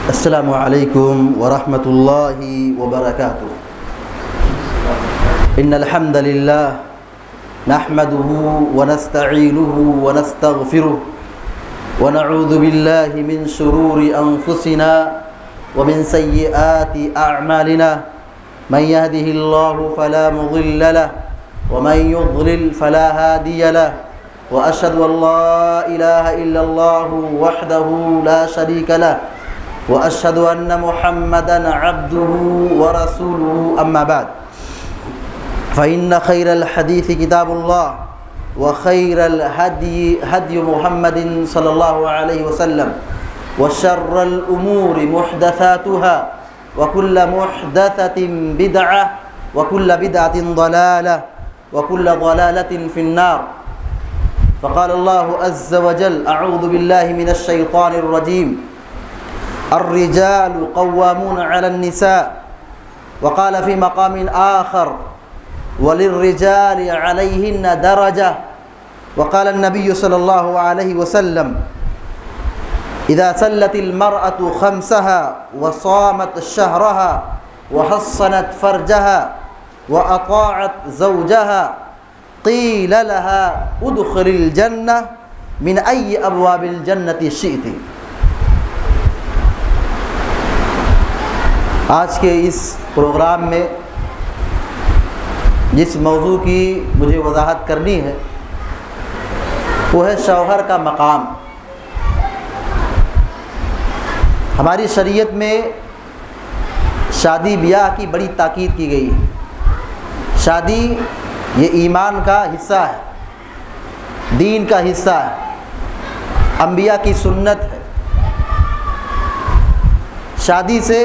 السلام علیکم ورحمۃ اللہ وبرکاتہ۔ ان الحمد للہ نحمده ونستعینه ونستغفره ونعوذ باللہ من شرور انفسنا ومن سیئات اعمالنا من يهده الله فلا مضل له ومن يضلل فلا هادي له واشهد ان لا اله الا الله وحده لا شريك له واشهد ان محمدا عبده ورسوله اما بعد فان خير الحديث كتاب الله وخير الهدي هدي محمد صلى الله عليه وسلم وشر الامور محدثاتها وكل محدثة بدعة وكل بدعة ضلالة وكل ضلالة في النار فقال الله عز وجل أعوذ بالله من الشيطان الرجيم الرجال قوامون على النساء وقال في مقام آخر وللرجال عليهن درجة وقال النبي صلى الله عليه وسلم إذا سلت المرأة خمسها وصامت شهرها وحصنت فرجها وأطاعت زوجها قيل لها ادخل الجنة من أي أبواب الجنة شئت۔ آج کے اس پروگرام میں جس موضوع کی مجھے وضاحت کرنی ہے وہ ہے شوہر کا مقام۔ ہماری شریعت میں شادی بیاہ کی بڑی تاکید کی گئی ہے۔ شادی یہ ایمان کا حصہ ہے، دین کا حصہ ہے، انبیاء کی سنت ہے۔ شادی سے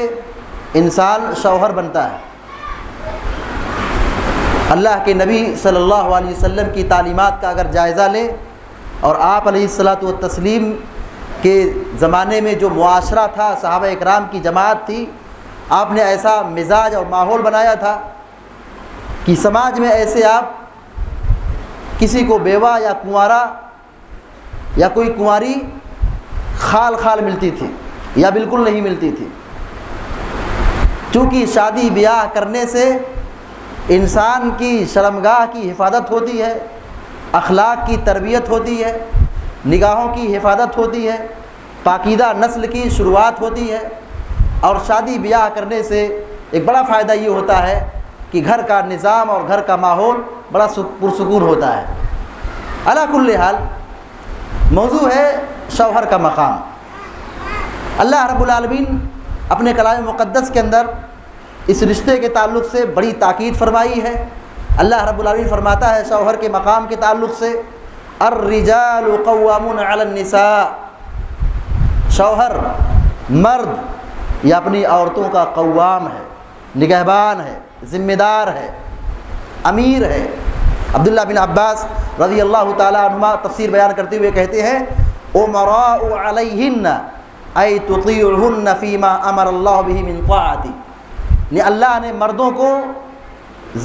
انسان شوہر بنتا ہے۔ اللہ کے نبی صلی اللہ علیہ وسلم کی تعلیمات کا اگر جائزہ لیں اور آپ علیہ الصلاۃ والتسلیم کے زمانے میں جو معاشرہ تھا، صحابہ اکرام کی جماعت تھی، آپ نے ایسا مزاج اور ماحول بنایا تھا کہ سماج میں ایسے آپ کسی کو بیوہ یا کنوارا یا کوئی کنواری خال ملتی تھی یا بالکل نہیں ملتی تھی۔ چونکہ شادی بیاہ کرنے سے انسان کی شرمگاہ کی حفاظت ہوتی ہے، اخلاق کی تربیت ہوتی ہے، نگاہوں کی حفاظت ہوتی ہے، پاکیزہ نسل کی شروعات ہوتی ہے۔ اور شادی بیاہ کرنے سے ایک بڑا فائدہ یہ ہوتا ہے کہ گھر کا نظام اور گھر کا ماحول بڑا پرسکون ہوتا ہے۔ علی کل حال موضوع ہے شوہر کا مقام۔ اللہ رب العالمین اپنے کلام مقدس کے اندر اس رشتے کے تعلق سے بڑی تاکید فرمائی ہے۔ اللہ رب العالمین فرماتا ہے شوہر کے مقام کے تعلق سے الرجال قوامون علی النساء، شوہر مرد یہ اپنی عورتوں کا قوام ہے، نگہبان ہے، ذمہ دار ہے، امیر ہے۔ عبداللہ بن عباس رضی اللہ تعالیٰ عنہما تفسیر بیان کرتے ہوئے کہتے ہیں امراء علیہن ای تطیعہن فیما امر اللہ بہ من طاعتی، یعنی اللہ نے مردوں کو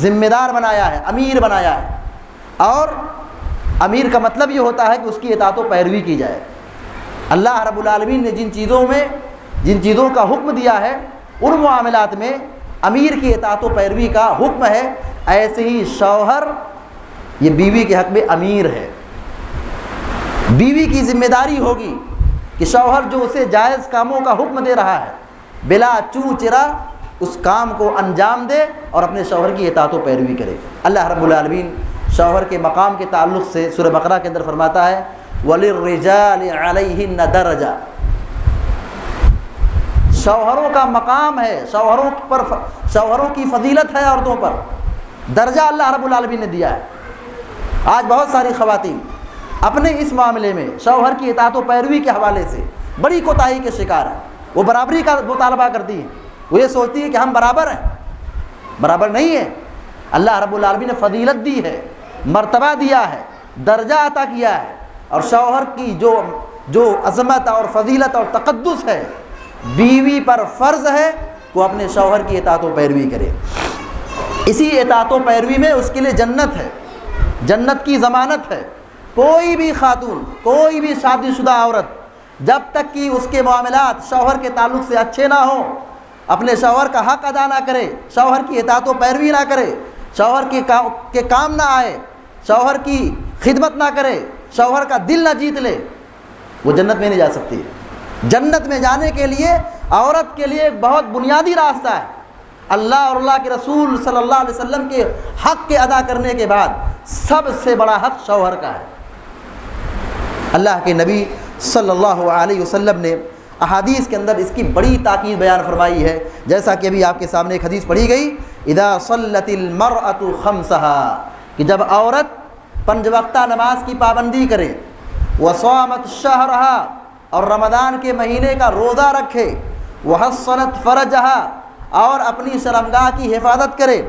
ذمہ دار بنایا ہے، امیر بنایا ہے۔ اور امیر کا مطلب یہ ہوتا ہے کہ اس کی اطاعت و پیروی کی جائے۔ اللہ رب العالمین نے جن چیزوں کا حکم دیا ہے ان معاملات میں امیر کی اطاعت و پیروی کا حکم ہے، ایسے ہی شوہر یہ بیوی کے حق میں امیر ہے۔ بیوی کی ذمہ داری ہوگی کہ شوہر جو اسے جائز کاموں کا حکم دے رہا ہے بلا چوں چرا اس کام کو انجام دے اور اپنے شوہر کی اطاعت و پیروی کرے۔ اللہ رب العالمین شوہر کے مقام کے تعلق سے سورہ بقرہ کے اندر فرماتا ہے وَلِلرِّجَالِ عَلَيْهِنَّ دَرَجَةٌ، شوہروں کا مقام ہے، شوہروں کی فضیلت ہے عورتوں پر، درجہ اللہ رب العالمین نے دیا ہے۔ آج بہت ساری خواتین اپنے اس معاملے میں شوہر کی اطاعت و پیروی کے حوالے سے بڑی کوتاہی کے شکار ہیں۔ وہ برابری کا مطالبہ کرتی ہیں، وہ یہ سوچتی ہے کہ ہم برابر ہیں، برابر نہیں ہے۔ اللہ رب العالمین نے فضیلت دی ہے، مرتبہ دیا ہے، درجہ عطا کیا ہے، اور شوہر کی جو عظمت اور فضیلت اور تقدس ہے بیوی پر فرض ہے کہ وہ اپنے شوہر کی اطاعت و پیروی کرے۔ اسی اطاعت و پیروی میں اس کے لیے جنت ہے، جنت کی ضمانت ہے۔ کوئی بھی خاتون، کوئی بھی شادی شدہ عورت جب تک کہ اس کے معاملات شوہر کے تعلق سے اچھے نہ ہوں، اپنے شوہر کا حق ادا نہ کرے، شوہر کی اطاعت و پیروی نہ کرے، شوہر کے کام نہ آئے، شوہر کی خدمت نہ کرے، شوہر کا دل نہ جیت لے، وہ جنت میں نہیں جا سکتی۔ جنت میں جانے کے لیے عورت کے لیے ایک بہت بنیادی راستہ ہے، اللہ اور اللہ کے رسول صلی اللہ علیہ وسلم کے حق کے ادا کرنے کے بعد سب سے بڑا حق شوہر کا ہے۔ اللہ کے نبی صلی اللہ علیہ وسلم نے احادیث کے اندر اس کی بڑی تاکید بیان فرمائی ہے، جیسا کہ ابھی آپ کے سامنے ایک حدیث پڑھی گئی، اذا صلت المرأة خمسها، کہ جب عورت 5 وقتہ نماز کی پابندی کرے، وصامت شہرها، اور رمضان کے مہینے کا روزہ رکھے، وحصنت فرجها، اور اپنی شرمگاہ کی حفاظت کرے،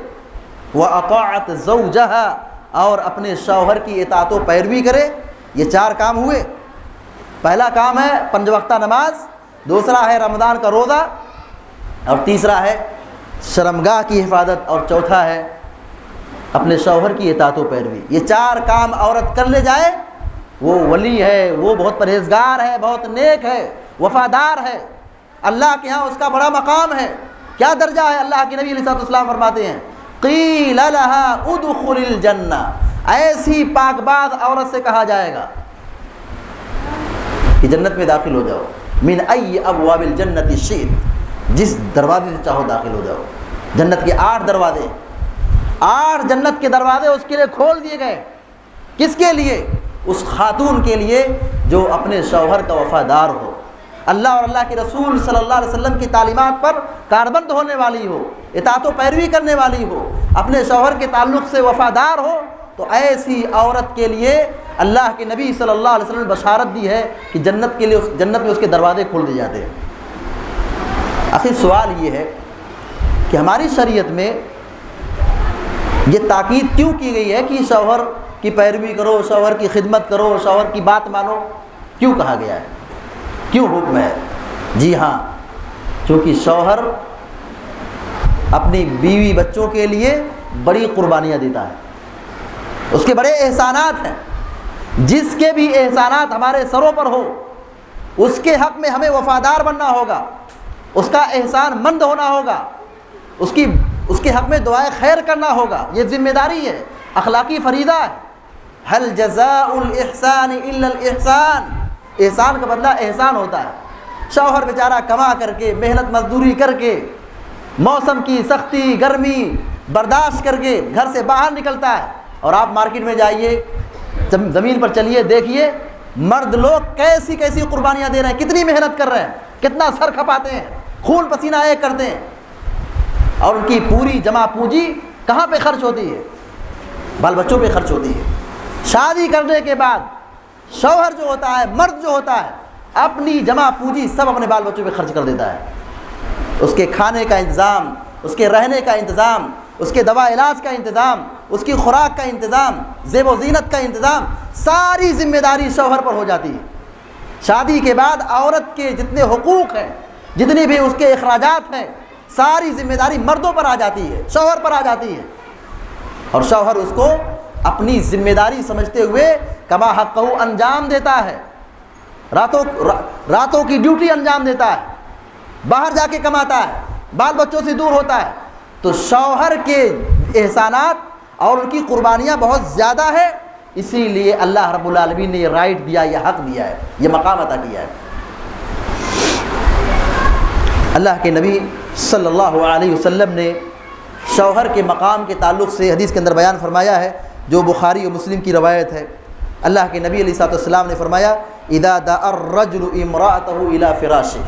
واطاعت زوجها، اور اپنے شوہر کی اطاعت و پیروی کرے، یہ 4 کام ہوئے۔ پہلا کام ہے 5 وقتہ نماز، دوسرا ہے رمضان کا روزہ، اور تیسرا ہے شرمگاہ کی حفاظت، اور چوتھا ہے اپنے شوہر کی اطاعت و پیروی۔ یہ 4 کام عورت کر لے جائے، وہ ولی ہے، وہ بہت پرہیزگار ہے، بہت نیک ہے، وفادار ہے، اللہ کے ہاں اس کا بڑا مقام ہے۔ کیا درجہ ہے؟ اللہ کے نبی علیہ السلام فرماتے ہیں، قیل لها ادخل الجنہ، ایسی پاک باز عورت سے کہا جائے گا کہ جنت میں داخل ہو جاؤ، من ای ابواب الجنت شئت، جس دروازے سے چاہو داخل ہو جاؤ۔ جنت کے 8 دروازے، 8 جنت کے دروازے اس کے لیے کھول دیے گئے۔ کس کے لیے؟ اس خاتون کے لیے جو اپنے شوہر کا وفادار ہو، اللہ اور اللہ کے رسول صلی اللہ علیہ وسلم کی تعلیمات پر کاربند ہونے والی ہو، اطاعت و پیروی کرنے والی ہو، اپنے شوہر کے تعلق سے وفادار ہو، تو ایسی عورت کے لیے اللہ کے نبی صلی اللہ علیہ وسلم نے بشارت دی ہے کہ جنت کے لیے جنت میں اس کے دروازے کھول دیے جاتے ہیں۔ آخر سوال یہ ہے کہ ہماری شریعت میں یہ تاکید کیوں کی گئی ہے کہ شوہر کی پیروی کرو، شوہر کی خدمت کرو، شوہر کی بات مانو؟ کیوں کہا گیا ہے؟ کیوں حکم ہے؟ جی ہاں، چونکہ شوہر اپنی بیوی بچوں کے لیے بڑی قربانیاں دیتا ہے، اس کے بڑے احسانات ہیں، جس کے بھی احسانات ہمارے سروں پر ہو اس کے حق میں ہمیں وفادار بننا ہوگا، اس کا احسان مند ہونا ہوگا، اس کے حق میں دعائے خیر کرنا ہوگا۔ یہ ذمہ داری ہے، اخلاقی فریضہ ہے۔ هل جزاء الاحسان الا الاحسان، احسان کا بدلہ احسان ہوتا ہے۔ شوہر بیچارہ کما کر کے، محنت مزدوری کر کے، موسم کی سختی گرمی برداشت کر کے گھر سے باہر نکلتا ہے، اور آپ مارکیٹ میں جائیے، زمین پر چلیے، دیکھیے مرد لوگ کیسی کیسی قربانیاں دے رہے ہیں، کتنی محنت کر رہے ہیں، کتنا سر کھپاتے ہیں، خون پسینہ ایک کرتے ہیں، اور ان کی پوری جمع پونجی کہاں پہ خرچ ہوتی ہے؟ بال بچوں پہ خرچ ہوتی ہے۔ شادی کرنے کے بعد شوہر جو ہوتا ہے، مرد جو ہوتا ہے، اپنی جمع پونجی سب اپنے بال بچوں پہ خرچ کر دیتا ہے۔ اس کے کھانے کا انتظام، اس کے رہنے کا انتظام، اس کے دوا علاج کا انتظام، اس کی خوراک کا انتظام، زیب و زینت کا انتظام، ساری ذمہ داری شوہر پر ہو جاتی ہے۔ شادی کے بعد عورت کے جتنے حقوق ہیں، جتنی بھی اس کے اخراجات ہیں، ساری ذمہ داری مردوں پر آ جاتی ہے، شوہر پر آ جاتی ہے، اور شوہر اس کو اپنی ذمہ داری سمجھتے ہوئے کما حقہ انجام دیتا ہے، راتوں کی ڈیوٹی انجام دیتا ہے، باہر جا کے کماتا ہے، بال بچوں سے دور ہوتا ہے۔ تو شوہر کے احسانات اور ان کی قربانیاں بہت زیادہ ہے، اسی لیے اللہ رب العالمین نے یہ رائٹ دیا، یہ حق دیا ہے، یہ مقام عطا کیا ہے۔ اللہ کے نبی صلی اللہ علیہ وسلم نے شوہر کے مقام کے تعلق سے حدیث کے اندر بیان فرمایا ہے، جو بخاری و مسلم کی روایت ہے۔ اللہ کے نبی علیہ السلام نے فرمایا، اذا دعا الرجل امرأته الى فراشه،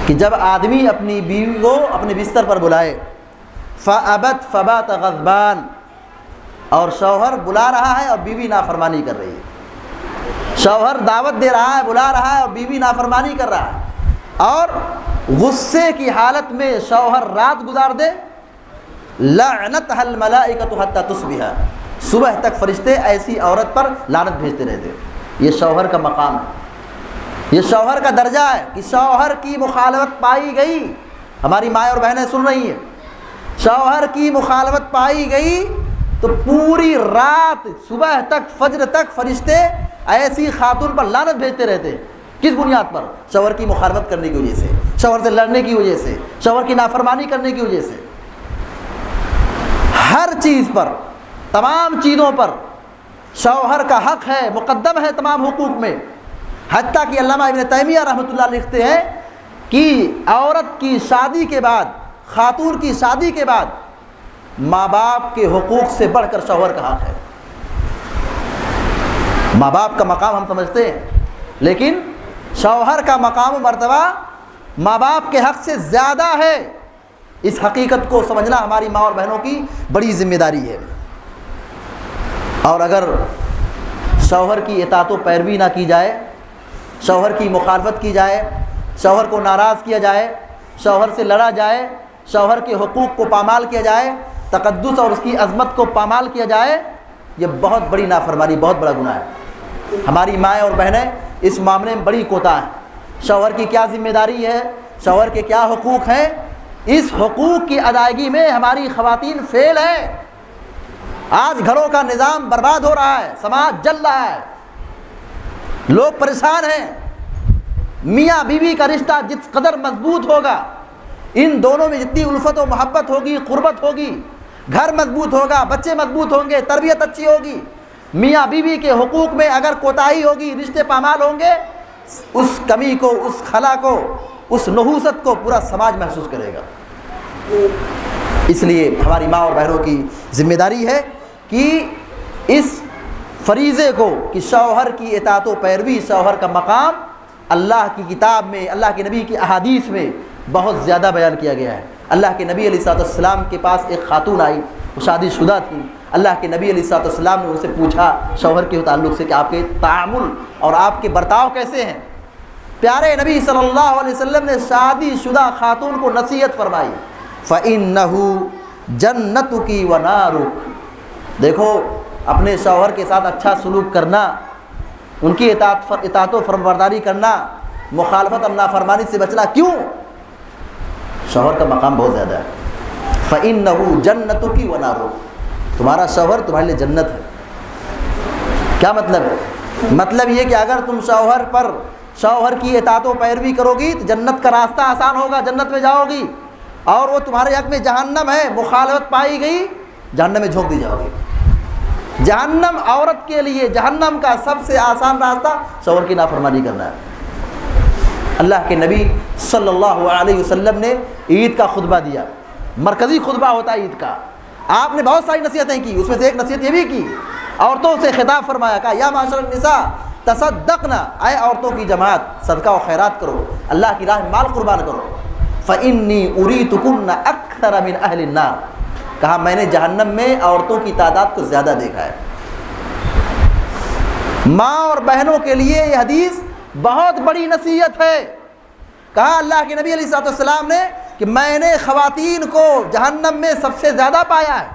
کہ جب آدمی اپنی بیوی کو اپنے بستر پر بلائے، فابت فبات غضبان، اور شوہر بلا رہا ہے اور بیوی نافرمانی کر رہی ہے، شوہر دعوت دے رہا ہے، بلا رہا ہے، اور بیوی نافرمانی کر رہا ہے، اور غصے کی حالت میں شوہر رات گزار دے، لعنتها الملائکۃ حتی تصبح، صبح تک فرشتے ایسی عورت پر لعنت بھیجتے رہتے۔ یہ شوہر کا مقام ہے، یہ شوہر کا درجہ ہے کہ شوہر کی مخالفت پائی گئی، ہماری مائیں اور بہنیں سن رہی ہیں، شوہر کی مخالفت پائی گئی تو پوری رات صبح تک فجر تک فرشتے ایسی خاتون پر لعنت بھیجتے رہتے ہیں. کس بنیاد پر؟ شوہر کی مخالفت کرنے کی وجہ سے، شوہر سے لڑنے کی وجہ سے، شوہر کی نافرمانی کرنے کی وجہ سے. ہر چیز پر، تمام چیزوں پر شوہر کا حق ہے، مقدم ہے تمام حقوق میں. حتیٰ کہ علامہ ابن تیمیہ رحمۃ اللہ لکھتے ہیں کہ عورت کی شادی کے بعد، خاتون کی شادی کے بعد ماں باپ کے حقوق سے بڑھ کر شوہر کا حق ہے. ماں باپ کا مقام ہم سمجھتے ہیں، لیکن شوہر کا مقام و مرتبہ ماں باپ کے حق سے زیادہ ہے. اس حقیقت کو سمجھنا ہماری ماں اور بہنوں کی بڑی ذمہ داری ہے. اور اگر شوہر کی اطاعت و پیروی نہ کی جائے، شوہر کی مخالفت کی جائے، شوہر کو ناراض کیا جائے، شوہر سے لڑا جائے، شوہر کے حقوق کو پامال کیا جائے، تقدس اور اس کی عظمت کو پامال کیا جائے، یہ بہت بڑی نافرمانی، بہت بڑا گناہ ہے. ہماری مائیں اور بہنیں اس معاملے میں بڑی کوتاہ ہیں. شوہر کی کیا ذمہ داری ہے، شوہر کے کیا حقوق ہیں، اس حقوق کی ادائیگی میں ہماری خواتین فیل ہیں. آج گھروں کا نظام برباد ہو رہا ہے، سماج جل رہا ہے، لوگ پریشان ہیں. میاں بیوی کا رشتہ جس قدر مضبوط ہوگا، ان دونوں میں جتنی الفت و محبت ہوگی، قربت ہوگی، گھر مضبوط ہوگا، بچے مضبوط ہوں گے، تربیت اچھی ہوگی. میاں بیوی کے حقوق میں اگر کوتاہی ہوگی، رشتے پامال ہوں گے، اس کمی کو، اس خلا کو، اس نحوست کو پورا سماج محسوس کرے گا. اس لیے ہماری ماں اور بہنوں کی ذمہ داری ہے کہ اس فریضے کو، کہ شوہر کی اطاعت و پیروی، شوہر کا مقام اللہ کی کتاب میں، اللہ کے نبی کی احادیث میں بہت زیادہ بیان کیا گیا ہے. اللہ کے نبی علیہ السلام کے پاس ایک خاتون آئی، وہ شادی شدہ تھی. اللہ کے نبی علیہ السلام نے اسے پوچھا شوہر کے تعلق سے کہ آپ کے تعامل اور آپ کے برتاؤ کیسے ہیں. پیارے نبی صلی اللہ علیہ وسلم نے شادی شدہ خاتون کو نصیحت فرمائی، فَإِنَّهُ جَنَّتُكِ وَنَارُكِ. دیکھو، اپنے شوہر کے ساتھ اچھا سلوک کرنا، ان کی اطاعت و فرمانبرداری کرنا، مخالفت اور نافرمانی سے بچنا. کیوں؟ شوہر کا مقام بہت زیادہ ہے. فَإِنَّهُ جَنَّتُكِ وَنَارُكِ. تمہارا شوہر تمہارے لیے جنت ہے. کیا مطلب ہے؟ مطلب یہ کہ اگر تم شوہر کی اطاعت و پیروی کرو گی تو جنت کا راستہ آسان ہوگا، جنت میں جاؤ گی. اور وہ تمہارے حق میں جہنم ہے، مخالفت پائی گئی، جہنم میں جھونک دی جاؤ گی. جہنم عورت کے لیے، جہنم کا سب سے آسان راستہ شوہر کی نافرمانی کرنا ہے. اللہ کے نبی صلی اللہ علیہ وسلم نے عید کا خطبہ دیا، مرکزی خطبہ ہوتا ہے عید کا. آپ نے بہت ساری نصیحتیں کی، اس میں سے ایک نصیحت یہ بھی کی، عورتوں سے خطاب فرمایا، کہا یا معاشر النساء تصدقنا، اے عورتوں کی جماعت صدقہ و خیرات کرو، اللہ کی راہ میں مال قربان کرو. فَإِنِّي أُرِيتُكُنَّ أَكْثَرَ مِنْ أَهْلِ النَّارِ. کہا میں نے جہنم میں عورتوں کی تعداد کو زیادہ دیکھا ہے. ماں اور بہنوں کے لیے یہ حدیث بہت بڑی نصیحت ہے. کہا اللہ کے نبی علیہ السلام نے کہ میں نے خواتین کو جہنم میں سب سے زیادہ پایا ہے.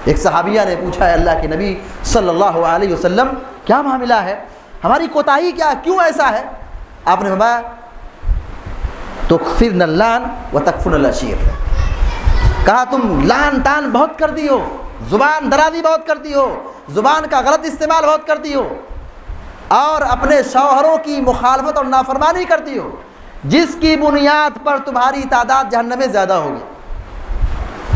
ایک صحابیہ نے پوچھا ہے اللہ کے نبی صلی اللہ علیہ وسلم کیا معاملہ ہے، ہماری کوتاہی کیا، کیوں ایسا ہے؟ آپ نے فرمایا تکفرن اللعن وتکفرن العشیر. کہا تم لعن تان بہت کرتی ہو، زبان درازی بہت کرتی ہو، زبان کا غلط استعمال بہت کرتی ہو، اور اپنے شوہروں کی مخالفت اور نافرمانی کرتی ہو، جس کی بنیاد پر تمہاری تعداد جہنم میں زیادہ ہوگی.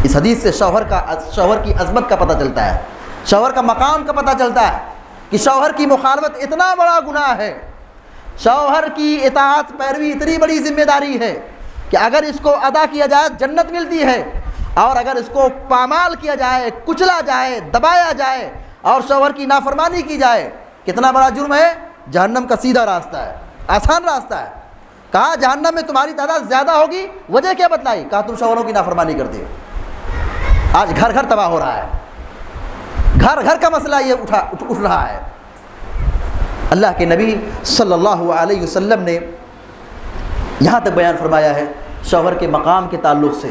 اس حدیث سے شوہر کی عظمت کا پتہ چلتا ہے، شوہر کا مقام کا پتہ چلتا ہے کہ شوہر کی مخالفت اتنا بڑا گناہ ہے، شوہر کی اطاعت پیروی اتنی بڑی ذمہ داری ہے کہ اگر اس کو ادا کیا جائے جنت ملتی ہے، اور اگر اس کو پامال کیا جائے، کچلا جائے، دبایا جائے اور شوہر کی نافرمانی کی جائے، کتنا بڑا جرم ہے. جہنم کا سیدھا راستہ ہے، آسان راستہ ہے. کہا جہنم میں تمہاری تعداد زیادہ ہوگی، وجہ کیا بتلائی؟ کہا تم شوہروں کی نافرمانی کرتے ہو. آج گھر گھر تباہ ہو رہا ہے، گھر گھر کا مسئلہ یہ اٹھ رہا ہے. اللہ کے نبی صلی اللہ علیہ وسلم نے یہاں تک بیان فرمایا ہے شوہر کے مقام کے تعلق سے.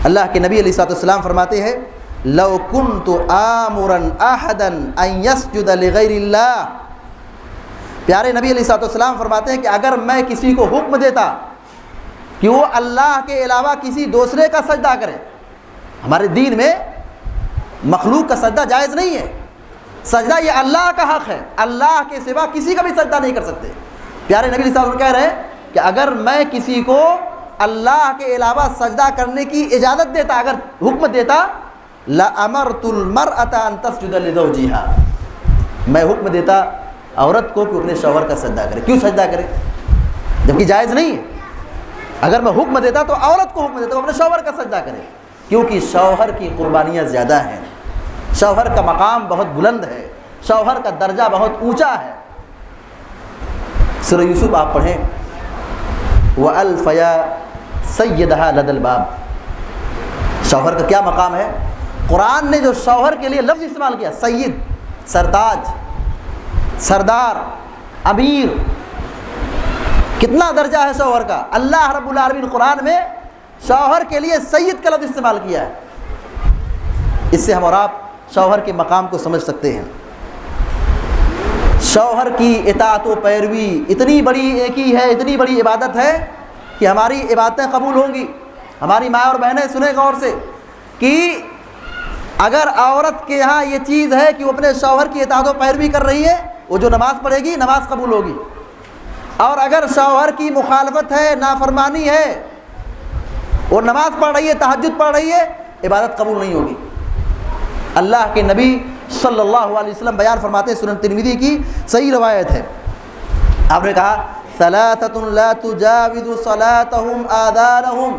اللہ کے نبی علیہ السلام فرماتے ہیں لو کنت آمرا احدا ان يسجد لغیر اللہ. پیارے نبی علیہ السلام فرماتے ہیں کہ اگر میں کسی کو حکم دیتا کہ وہ اللہ کے علاوہ کسی دوسرے کا سجدہ کرے، ہمارے دین میں مخلوق کا سجدہ جائز نہیں ہے. سجدہ یہ اللہ کا حق ہے, اللہ کے سوا کسی کا بھی سجدہ نہیں کر سکتے. پیارے نبی صلی اللہ علیہ وسلم کہہ رہے ہیں کہ اگر میں کسی کو اللہ کے علاوہ سجدہ کرنے کی اجازت دیتا, اگر حکم دیتا, لَأَمَرْتُ الْمَرْأَةَ أَن تَسْجُدَ لِزَوْجِهَا, میں حکم دیتا عورت کو کہ اپنے شوہر کا سجدہ کرے. کیوں سجدہ کرے جبکہ جائز نہیں ہے؟ اگر میں حکم دیتا تو عورت کو حکم دیتا کہ اپنے شوہر کا سجدہ کرے, کیونکہ شوہر کی قربانیاں زیادہ ہیں, شوہر کا مقام بہت بلند ہے, شوہر کا درجہ بہت اونچا ہے. سورہ یوسف آپ پڑھیں, وَأَلْفَيَا سَيِّدَهَا لَدَى الْبَابِ, شوہر کا کیا مقام ہے. قرآن نے جو شوہر کے لیے لفظ استعمال کیا, سید, سرتاج, سردار, امیر, کتنا درجہ ہے شوہر کا. اللہ رب العالمین قرآن میں شوہر کے لیے سید کا لفظ استعمال کیا ہے. اس سے ہم اور آپ شوہر کے مقام کو سمجھ سکتے ہیں. شوہر کی اطاعت و پیروی اتنی بڑی ایک ہی ہے, اتنی بڑی عبادت ہے کہ ہماری عبادتیں قبول ہوں گی. ہماری ماں اور بہنیں سنیں غور سے کہ اگر عورت کے ہاں یہ چیز ہے کہ وہ اپنے شوہر کی اطاعت و پیروی کر رہی ہے, وہ جو نماز پڑھے گی نماز قبول ہوگی. اور اگر شوہر کی مخالفت ہے, نافرمانی ہے, اور نماز پڑھ رہی ہے, تہجد پڑھ رہی ہے, عبادت قبول نہیں ہوگی. اللہ کے نبی صلی اللہ علیہ وسلم بیان فرماتے ہیں, سنن ترمذی کی صحیح روایت ہے, آپ نے کہا ثلاثة لا تجاوز صلاتهم آذانهم,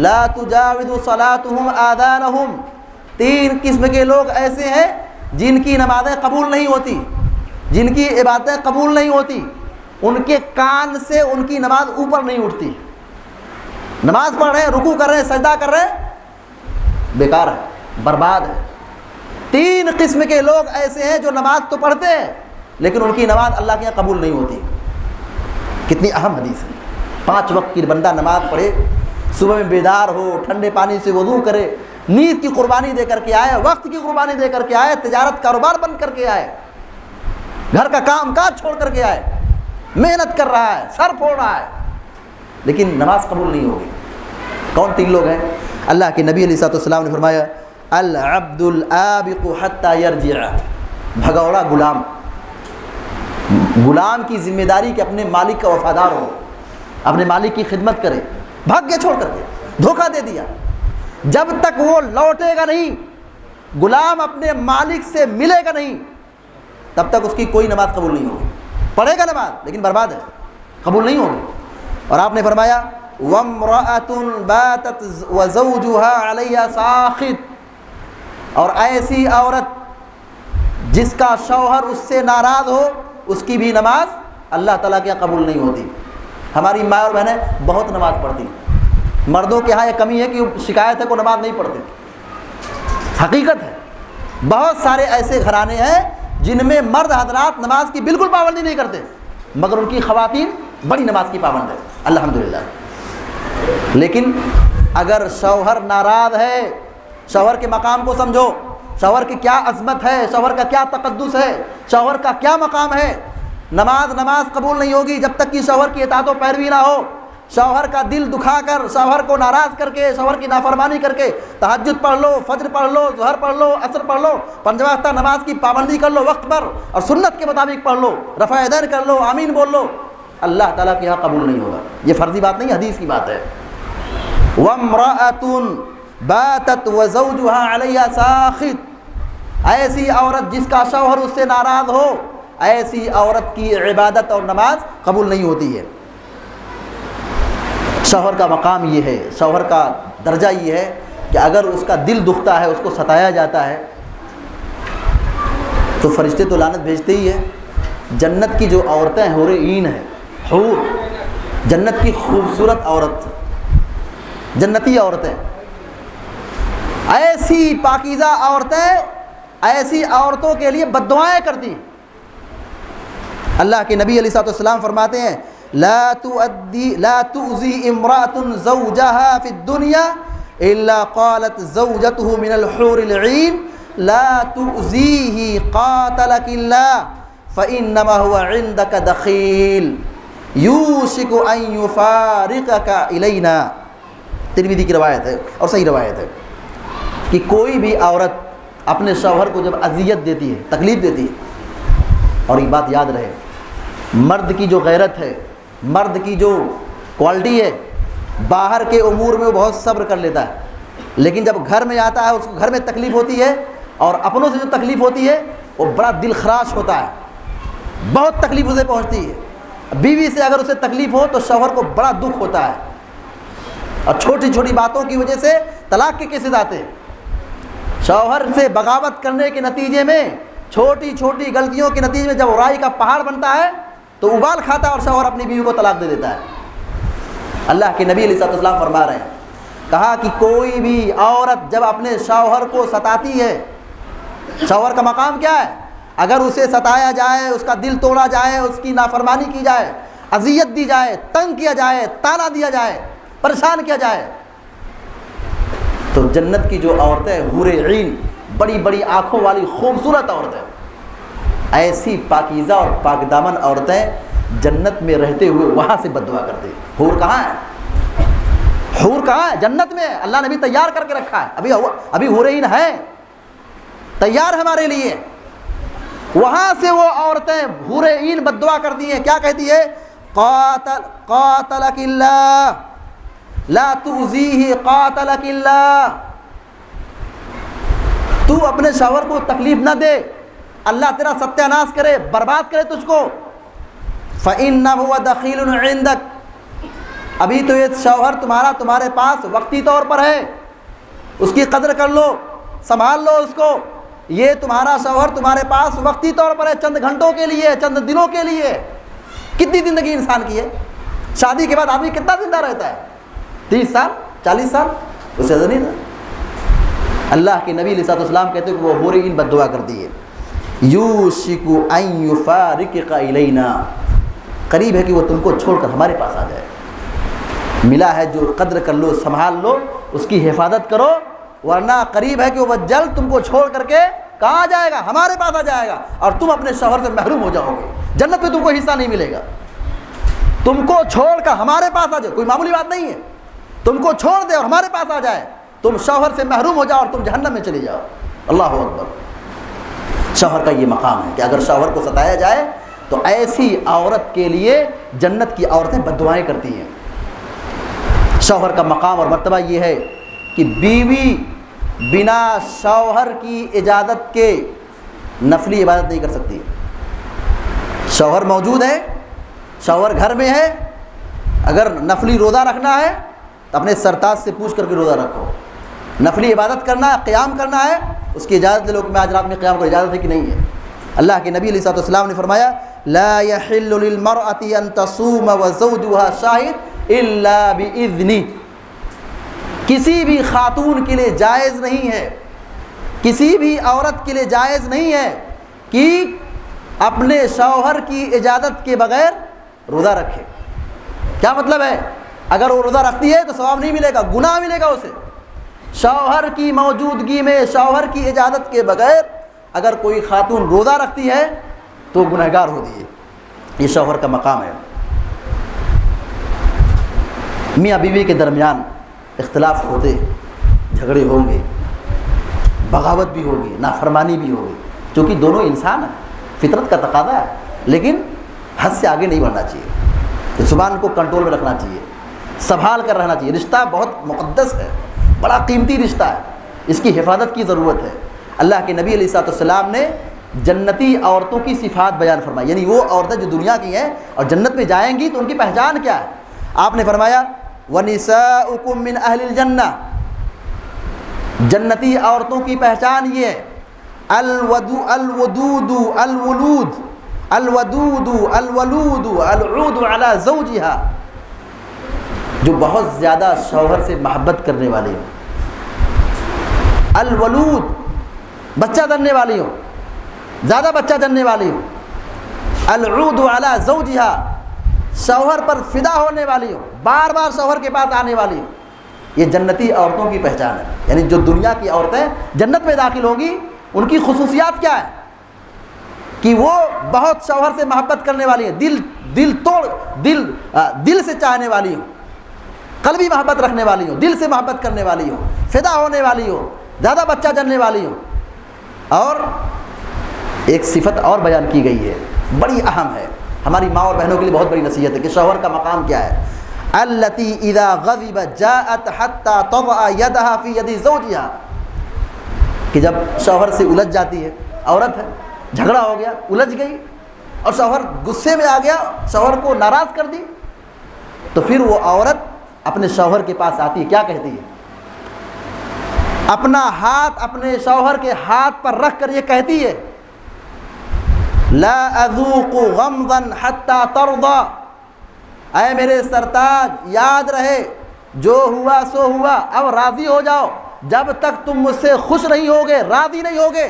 لا تجاوز صلاتهم آذانهم, تین قسم کے لوگ ایسے ہیں جن کی نمازیں قبول نہیں ہوتی, جن کی عبادتیں قبول نہیں ہوتی, ان کے کان سے ان کی نماز اوپر نہیں اٹھتی. نماز پڑھ رہے ہیں, رکوع کر رہے ہیں, سجدہ کر رہے ہیں, بیکار ہے, برباد ہے. تین قسم کے لوگ ایسے ہیں جو نماز تو پڑھتے ہیں لیکن ان کی نماز اللہ کے یہاں قبول نہیں ہوتی. کتنی اہم حدیث ہے. 5 وقت کی بندہ نماز پڑھے, صبح میں بیدار ہو, ٹھنڈے پانی سے وضو کرے, نیند کی قربانی دے کر کے آئے, وقت کی قربانی دے کر کے آئے, تجارت کاروبار بند کر کے آئے, گھر کا کام کاج چھوڑ کر کے آئے, محنت کر رہا ہے, سر پھوڑ رہا ہے, لیکن نماز قبول نہیں ہوگی. کون 3 لوگ ہیں؟ اللہ کے نبی علیہ الصلوۃ والسلام نے فرمایا العبد العابق حتی یرجع, بھگوڑا غلام, غلام کی ذمہ داری کہ اپنے مالک کا وفادار ہو, اپنے مالک کی خدمت کرے, بھاگ گیا چھوڑ کر کے, دھوکہ دے دیا, جب تک وہ لوٹے گا نہیں, غلام اپنے مالک سے ملے گا نہیں, تب تک اس کی کوئی نماز قبول نہیں ہوگی. پڑھے گا نماز لیکن برباد ہے, قبول نہیں ہوگی. اور آپ نے فرمایا وَامْرَأَةٌ بَاتَتْ وَزَوْجُهَا عَلَيْهَا سَاخِطٌ, اور ایسی عورت جس کا شوہر اس سے ناراض ہو, اس کی بھی نماز اللہ تعالیٰ کے یہاں قبول نہیں ہوتی. ہماری ماں اور بہنیں بہت نماز پڑھتی, مردوں کے ہاں یہ کمی ہے کہ شکایت ہے کو نماز نہیں پڑھتے. حقیقت ہے بہت سارے ایسے گھرانے ہیں جن میں مرد حضرات نماز کی بالکل پابندی نہیں کرتے, مگر ان کی خواتین بڑی نماز کی پابند ہے الحمدللہ. لیکن اگر شوہر ناراض ہے, شوہر کے مقام کو سمجھو, شوہر کی کیا عظمت ہے, شوہر کا کیا تقدس ہے, شوہر کا کیا مقام ہے. نماز قبول نہیں ہوگی جب تک کہ شوہر کی اطاعت و پیروی نہ ہو. شوہر کا دل دکھا کر, شوہر کو ناراض کر کے, شوہر کی نافرمانی کر کے تہجد پڑھ لو, فجر پڑھ لو, ظہر پڑھ لو, عصر پڑھ لو, 5 وقتہ نماز کی پابندی کر لو وقت پر, اور سنت کے مطابق پڑھ لو, رفع یدین کر لو, آمین بول لو, اللہ تعالیٰ کے یہاں قبول نہیں ہوگا. یہ فرضی بات نہیں, حدیث کی بات ہے. وَامْرَأَةٌ بَاتَتْ وَزَوْجُهَا عَلَيْهَا سَاخِطٌ, ایسی عورت جس کا شوہر اس سے ناراض ہو, ایسی عورت کی عبادت اور نماز قبول نہیں ہوتی ہے. شوہر کا مقام یہ ہے, شوہر کا درجہ یہ ہے کہ اگر اس کا دل دکھتا ہے, اس کو ستایا جاتا ہے, تو فرشتے تو لعنت بھیجتے ہی ہیں. جنت کی جو عورتیں حور عین ہیں, حور, جنت کی خوبصورت عورت, جنتی عورتیں, ایسی پاکیزہ عورتیں ایسی عورتوں کے لیے بد دعائیں کرتی. اللہ کے نبی علیہ الصلوۃ والسلام فرماتے ہیں لا تؤذي امرأة زوجها في الدنيا الا قالت زوجته من الحور العين لا تؤذيه قاتلك الله فانما هو عندك دخيل يوشك ان يفارقك الينا. ترمذی کی روایت ہے اور صحیح روایت ہے. کہ کوئی بھی عورت اپنے شوہر کو جب اذیت دیتی ہے، تکلیف دیتی ہے، اور یہ بات یاد رہے، مرد کی جو غیرت ہے، مرد کی جو کوالٹی ہے، باہر کے امور میں وہ بہت صبر کر لیتا ہے، لیکن جب گھر میں آتا ہے، اس کو گھر میں تکلیف ہوتی ہے اور اپنوں سے جو تکلیف ہوتی ہے وہ بڑا دل خراش ہوتا ہے، بہت تکلیف اسے پہنچتی ہے۔ بیوی سے اگر اسے تکلیف ہو تو شوہر کو بڑا دکھ ہوتا ہے، اور چھوٹی چھوٹی باتوں کی وجہ سے طلاق کے کیسز آتے ہیں۔ شوہر سے بغاوت کرنے کے نتیجے میں، چھوٹی چھوٹی غلطیوں کے نتیجے میں جب رائی کا پہاڑ بنتا ہے تو ابال کھاتا ہے اور شوہر اپنی بیوی کو طلاق دے دیتا ہے۔ اللہ کے نبی علیہ الصلوۃ والسلام فرما رہے ہیں، کہا کہ کوئی بھی عورت جب اپنے شوہر کو ستاتی ہے، شوہر کا مقام کیا ہے؟ اگر اسے ستایا جائے، اس کا دل توڑا جائے، اس کی نافرمانی کی جائے، اذیت دی جائے، تنگ کیا جائے، طعنہ دیا جائے، پریشان کیا جائے، تو جنت کی جو عورتیں حور عین، بڑی بڑی آنکھوں والی خوبصورت عورتیں، ایسی پاکیزہ اور پاک دامن عورتیں جنت میں رہتے ہوئے وہاں سے بد دعا کرتے ہیں۔ حور کہاں ہے؟ حور کہاں ہے؟ جنت میں اللہ نے بھی تیار کر کے رکھا ہے، ابھی حور عین ہے، تیار ہے ہمارے لیے۔ وہاں سے وہ عورتیں حور عین بد دعا کرتی ہیں، کیا کہتی ہے؟ قاتلک اللہ لا تؤذیہ قاتلک اللہ، تو اپنے شوہر کو تکلیف نہ دے، اللہ تیرا ستیہ ناش کرے، برباد کرے تجھ کو۔ فإنہ دخیل عندک، ابھی تو یہ شوہر تمہارے پاس وقتی طور پر ہے، اس کی قدر کر لو، سنبھال لو اس کو، یہ تمہارا شوہر تمہارے پاس وقتی طور پر ہے، چند گھنٹوں کے لیے، چند دنوں کے لیے۔ کتنی زندگی انسان کی ہے؟ شادی کے بعد آدمی کتنا زندہ رہتا ہے؟ 30 سال 40 سال، اس سے زیادہ نہیں تھا۔ اللہ کے نبی علیہ الصلوۃ والسلام کہتے ہیں کہ وہ حور عین بد دعا کرتی ہے، یوشک ان یفارقک الینا، قریب ہے کہ وہ تم کو چھوڑ کر ہمارے پاس آ جائے۔ ملا ہے جو قدر کر لو، سنبھال لو، اس کی حفاظت کرو، ورنہ قریب ہے کہ وہ جلد تم کو چھوڑ کر کے کہاں جائے گا؟ ہمارے پاس آ جائے گا، اور تم اپنے شوہر سے محروم ہو جاؤ گے، جنت میں تم کو حصہ نہیں ملے گا۔ تم کو چھوڑ کر ہمارے پاس آ جائے، کوئی معمولی بات نہیں ہے، تم کو چھوڑ دے اور ہمارے پاس آ جائے، تم شوہر سے محروم ہو جاؤ اور تم جہنم میں چلے جاؤ۔ اللہ اکبر۔ شوہر کا یہ مقام ہے کہ اگر شوہر کو ستایا جائے تو ایسی عورت کے لیے جنت کی عورتیں بد دعائیں کرتی ہیں۔ شوہر کا مقام اور مرتبہ یہ ہے کہ بیوی بنا شوہر کی اجازت کے نفلی عبادت نہیں کر سکتی۔ شوہر موجود ہے، شوہر گھر میں ہے، اگر نفلی روزہ رکھنا ہے تو اپنے سرتاج سے پوچھ کر کے روزہ رکھو۔ نفلی عبادت کرنا ہے، قیام کرنا ہے، اس کی اجازت لے لو کہ میں آج رات میں قیام کو اجازت ہے کہ نہیں ہے۔ اللہ کے نبی علیہ الصلوۃ والسلام نے فرمایا، لا يحل للمرأة ان تصوم وزوجها شاهد الا باذنه، کسی بھی خاتون کے لیے جائز نہیں ہے، کسی بھی عورت کے لیے جائز نہیں ہے کہ اپنے شوہر کی اجازت کے بغیر روزہ رکھے۔ کیا مطلب ہے؟ اگر وہ روزہ رکھتی ہے تو ثواب نہیں ملے گا، گناہ ملے گا اسے۔ شوہر کی موجودگی میں، شوہر کی اجازت کے بغیر اگر کوئی خاتون روزہ رکھتی ہے تو گنہگار ہوتی ہے۔ یہ شوہر کا مقام ہے۔ میاں بیوی کے درمیان اختلاف ہوتے، جھگڑے ہوں گے، بغاوت بھی ہوگی، نافرمانی بھی ہوگی، چونکہ دونوں انسان ہیں، فطرت کا تقاضا ہے، لیکن حد سے آگے نہیں بڑھنا چاہیے، زبان کو کنٹرول میں رکھنا چاہیے، سنبھال کر رہنا چاہیے۔ رشتہ بہت مقدس ہے، بڑا قیمتی رشتہ ہے، اس کی حفاظت کی ضرورت ہے۔ اللہ کے نبی علیہ الصلوۃ والسلام نے جنتی عورتوں کی صفات بیان فرمائی، یعنی وہ عورتیں جو دنیا کی ہیں اور جنت میں جائیں گی تو ان کی پہچان کیا ہے؟ آپ نے فرمایا وَنِسَاؤُكُم مِّنْ أَهْلِ الْجَنَّةِ، جنتی عورتوں کی پہچان یہ ہے، الودود الولود العود علی زوجها، جو بہت زیادہ شوہر سے محبت کرنے والی ہو، الولود بچہ جننے والی ہو، زیادہ بچہ جننے والی ہو، العود علی زوجها شوہر پر فدا ہونے والی ہو، بار بار شوہر کے پاس آنے والی ہو، یہ جنتی عورتوں کی پہچان ہے۔ یعنی جو دنیا کی عورتیں جنت میں داخل ہوں گی ان کی خصوصیات کیا ہے؟ کہ وہ بہت شوہر سے محبت کرنے والی ہیں، دل سے چاہنے والی ہوں، قلبی محبت رکھنے والی ہوں، دل سے محبت کرنے والی ہوں، فدا ہونے والی ہوں، زیادہ بچہ جننے والی ہوں. اور ایک صفت اور بیان کی گئی ہے، بڑی اہم ہے، ہماری ماں اور بہنوں کے لیے بہت بڑی نصیحت ہے کہ شوہر کا مقام کیا ہے. التی اذا غضب جاءت حتى تضع يدها في يد زوجها، کہ جب شوہر سے الجھ جاتی ہے، عورت ہے، جھگڑا ہو گیا، الجھ گئی اور شوہر غصے میں آ گیا، شوہر کو ناراض کر دی، تو پھر وہ عورت اپنے شوہر کے پاس آتی ہے، کیا کہتی ہے؟ اپنا ہاتھ اپنے شوہر کے ہاتھ پر رکھ کر یہ کہتی ہے لا اذوق غمضا حتى ترضى، اے میرے سرتاج یاد رہے جو ہوا سو ہوا، اب راضی ہو جاؤ، جب تک تم مجھ سے خوش نہیں ہوگے، راضی نہیں ہوگے،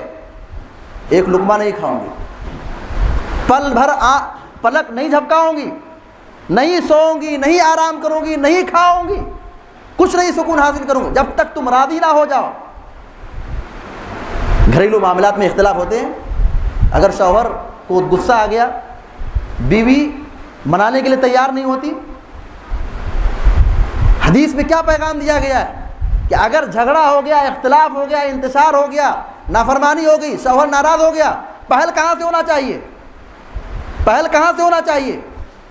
ایک لقمہ نہیں کھاؤں گی، پل بھر پلک نہیں جھپکاؤں گی، نہیں سوؤں گی، نہیں آرام کروں گی، نہیں کھاؤں گی، کچھ نہیں سکون حاصل کروں گی جب تک تم راضی نہ ہو جاؤ. گھریلو معاملات میں اختلاف ہوتے ہیں، اگر شوہر کو غصہ آ گیا، بیوی منانے کے لیے تیار نہیں ہوتی. حدیث میں کیا پیغام دیا گیا ہے کہ اگر جھگڑا ہو گیا، اختلاف ہو گیا، انتشار ہو گیا، نافرمانی ہو گئی، شوہر ناراض ہو گیا، پہل کہاں سے ہونا چاہیے؟ پہل کہاں سے ہونا چاہیے؟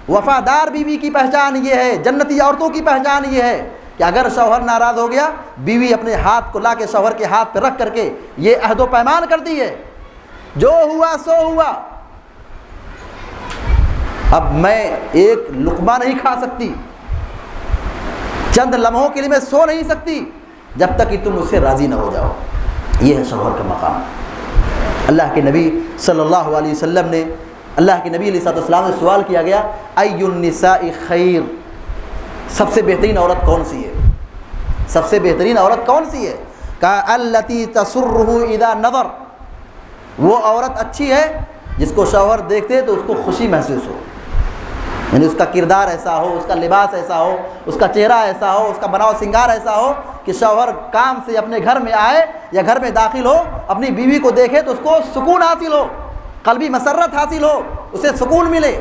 وفادار بیوی کی پہچان یہ ہے، جنتی عورتوں کی پہچان یہ ہے کہ اگر شوہر ناراض ہو گیا، بیوی اپنے ہاتھ کو لا کے شوہر کے ہاتھ پہ رکھ کر کے یہ عہد و پیمان کرتی ہے جو ہوا سو ہوا، اب میں ایک لقمہ نہیں کھا سکتی، چند لمحوں کے لیے میں سو نہیں سکتی جب تک کہ تم مجھ سے راضی نہ ہو جاؤ. یہ ہے شوہر کا مقام. اللہ کے نبی صلی اللہ علیہ وسلم نے، اللہ کے نبی علیہ السلام سے سوال کیا گیا ای النساء خیر، سب سے بہترین عورت کون سی ہے؟ سب سے بہترین عورت کون سی ہے؟ کہا التی تسرہ اذا نظر، وہ عورت اچھی ہے جس کو شوہر دیکھتے تو اس کو خوشی محسوس ہو، یعنی اس کا کردار ایسا ہو، اس کا لباس ایسا ہو، اس کا چہرہ ایسا ہو، اس کا بناؤ سنگار ایسا ہو کہ شوہر کام سے اپنے گھر میں آئے یا گھر میں داخل ہو، اپنی بیوی کو دیکھے تو اس کو سکون حاصل ہو، قلبی مسرت حاصل ہو، اسے سکون ملے.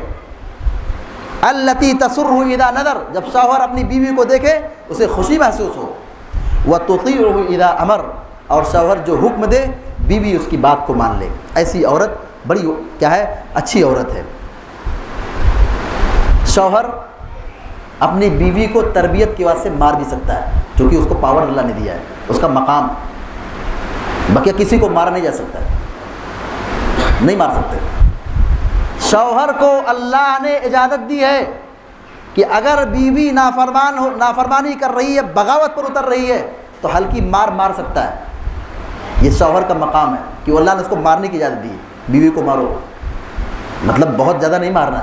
التی تسرہ اذا نظر، جب شوہر اپنی بیوی کو دیکھے اسے خوشی محسوس ہو. وتطیعہ اذا امر، اور شوہر جو حکم دے بیوی اس کی بات کو مان لے. ایسی عورت بڑی کیا ہے؟ اچھی عورت ہے. شوہر اپنی بیوی کو تربیت کی وجہ سے مار بھی سکتا ہے، کیونکہ اس کو پاور اللہ نے دیا ہے، اس کا مقام. بقیہ کسی کو مارا نہیں جا سکتا ہے، نہیں مار سکتے. شوہر کو اللہ نے اجازت دی ہے کہ اگر بیوی نافرمانی کر رہی ہے، بغاوت پر اتر رہی ہے تو ہلکی مار سکتا ہے. یہ شوہر کا مقام ہے کہ اللہ نے اس کو مارنے کی اجازت دی ہے. بیوی کو مارو، مطلب بہت زیادہ نہیں مارنا.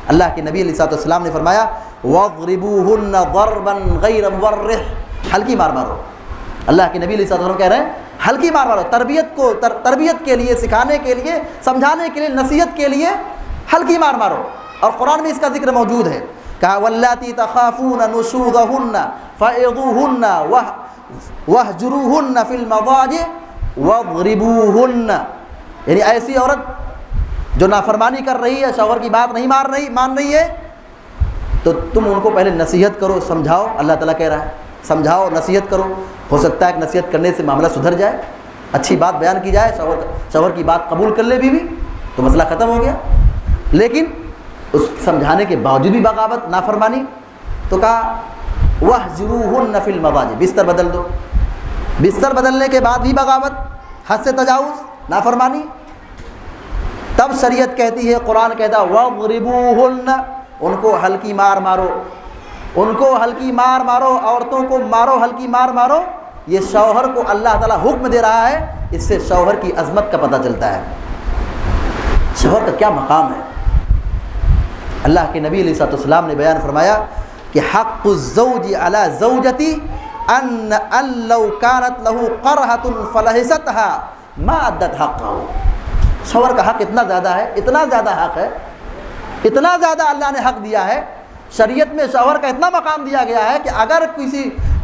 اللہ کے نبی علیہ السلام نے فرمایا وَاضْرِبُوهُنَّ ضَرْبًا غَيْرَ مُبَرِّحٍ، ہلکی مار مارو. اللہ کے نبی علیہ السلام کہہ رہے ہیں ہلکی مار مارو، تربیت کے لیے، سکھانے کے لیے، سمجھانے کے لیے، نصیحت کے لیے ہلکی مار مارو. اور قرآن میں اس کا ذکر موجود ہے. کہا وَاللَّاتِي تَخَافُونَ نُشُوزَهُنَّ فَعِظُوهُنَّ وَاهْجُرُوهُنَّ فِي الْمَضَاجِعِ وَاضْرِبُوهُنَّ، یعنی ایسی عورت جو نافرمانی کر رہی ہے، شوہر کی بات نہیں مان رہی ہے، تو تم ان کو پہلے نصیحت کرو، سمجھاؤ. اللہ تعالیٰ کہہ رہا ہے سمجھاؤ، نصیحت کرو. ہو سکتا ہے کہ نصیحت کرنے سے معاملہ سدھر جائے، اچھی بات بیان کی جائے، شوہر کی بات قبول کر لے بیوی تو مسئلہ ختم ہو گیا. لیکن اس سمجھانے کے باوجود بھی بغاوت، نافرمانی، تو کہا وَاهْجُرُوهُنَّ فِي الْمَضَاجِعِ، بستر بدل دو. بستر بدلنے کے بعد بھی بغاوت، حد سے تجاوز، نافرمانی. تب شریعت کہتی ہے، قرآن کہتا ہے وَاضْرِبُوهُنَّ، ان کو ہلکی مار مارو، ان کو ہلکی مار مارو، عورتوں کو مارو، ہلکی مار مارو. یہ شوہر کو اللہ تعالیٰ حکم دے رہا ہے، اس سے شوہر کی عظمت کا پتہ چلتا ہے، شوہر کا کیا مقام ہے. اللہ کے نبی علیہ السلام نے بیان فرمایا کہ حق الزوج علی زوجتی ان لو كانت له قرحة فلحستها ما ادت حقه. شوہر کا حق اتنا زیادہ ہے، اتنا زیادہ حق ہے، اتنا زیادہ اللہ نے حق دیا ہے. شریعت میں شوہر کا اتنا مقام دیا گیا ہے کہ اگر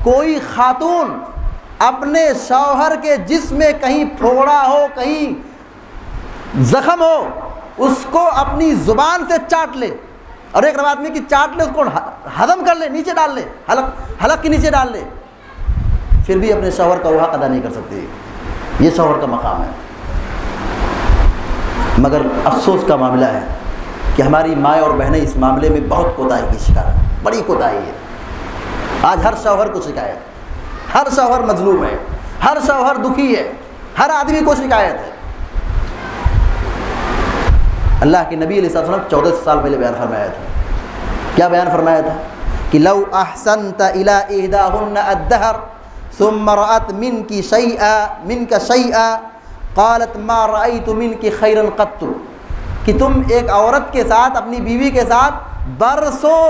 کوئی خاتون اپنے شوہر کے جسم میں کہیں پھوڑا ہو، کہیں زخم ہو، اس کو اپنی زبان سے چاٹ لے، اور ایک روایت میں کہ چاٹ لے، اس کو ہضم کر لے، نیچے ڈال لے، حلق کے نیچے ڈال لے، پھر بھی اپنے شوہر کا وہ حق ادا نہیں کر سکتی. یہ شوہر کا مقام ہے. مگر افسوس کا معاملہ ہے کہ ہماری مائیں اور بہنیں اس معاملے میں بہت کوتاہی کی شکار ہیں. بڑی کوتاہی ہے. آج ہر شوہر کو شکایت، ہر شوہر مظلوم ہے، ہر شوہر دکھی ہے، ہر آدمی کو شکایت ہے. اللہ کے نبی علیہ السلام 14 سال پہلے بیان فرمایا تھا. کیا بیان فرمایا تھا؟ کہ لو احسنت الى احداهن الدهر ثم رأت منك شيئا قالت ما رأيت منك خيرا قط. کہ تم ایک عورت کے ساتھ، اپنی بیوی کے ساتھ برسوں